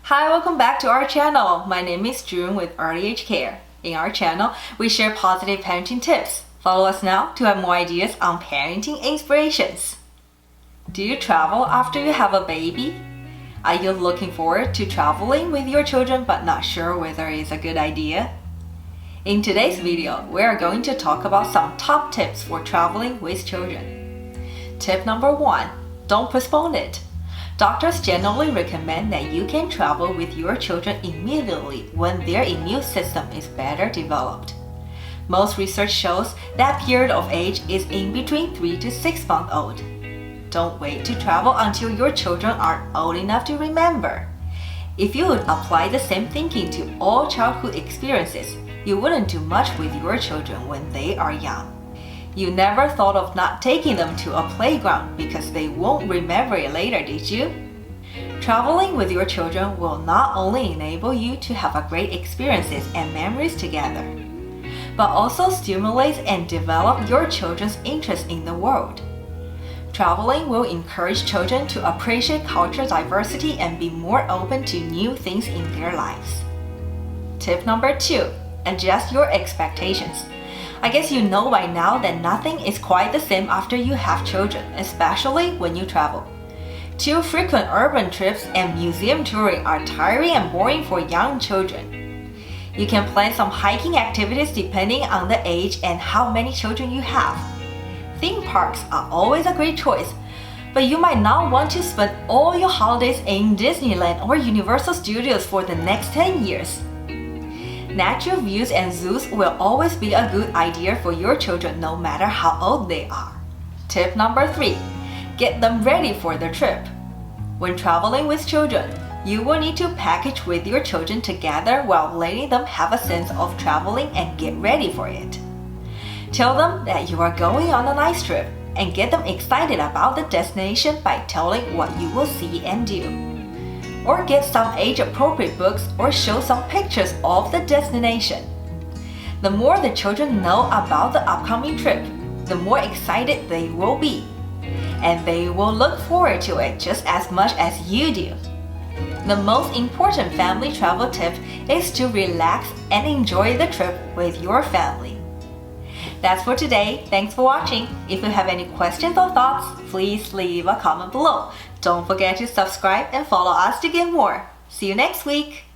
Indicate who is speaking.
Speaker 1: Hi, welcome back to our channel. My name is June with Early Age Care. In our channel, we share positive parenting tips. Follow us now to have more ideas on parenting inspirations. Do you travel after you have a baby? Are you looking forward to traveling with your children but not sure whether it's a good idea? In today's video, we are going to talk about some top tips for traveling with children. Tip number 1, don't postpone it. Doctors generally recommend that you can travel with your children immediately when their immune system is better developed. Most research shows that period of age is in between 3 to 6 months old. Don't wait to travel until your children are old enough to remember. If you would apply the same thinking to all childhood experiences, you wouldn't do much with your children when they are young. You never thought of not taking them to a playground because they won't remember it later, did you? Traveling with your children will not only enable you to have a great experiences and memories together, but also stimulates and develop your children's interest in the world. Traveling will encourage children to appreciate cultural diversity and be more open to new things in their lives. Tip number 2, adjust your expectations. I guess you know by now that nothing is quite the same after you have children, especially when you travel. Too frequent urban trips and museum touring are tiring and boring for young children. You can plan some hiking activities depending on the age and how many children you have. Theme parks are always a great choice, but you might not want to spend all your holidays in Disneyland or Universal Studios for the next 10 years. Natural views and zoos will always be a good idea for your children no matter how old they are. Tip number 3, get them ready for the trip. When traveling with children, you will need to package with your children together while letting them have a sense of traveling and get ready for it. Tell them that you are going on a nice trip and get them excited about the destination by telling what you will see and do. Or get some age-appropriate books or show some pictures of the destination. The more the children know about the upcoming trip, the more excited they will be. And they will look forward to it just as much as you do. The most important family travel tip is to relax and enjoy the trip with your family. That's for today. Thanks for watching. If you have any questions or thoughts, please leave a comment below. Don't forget to subscribe and follow us to get more. See you next week.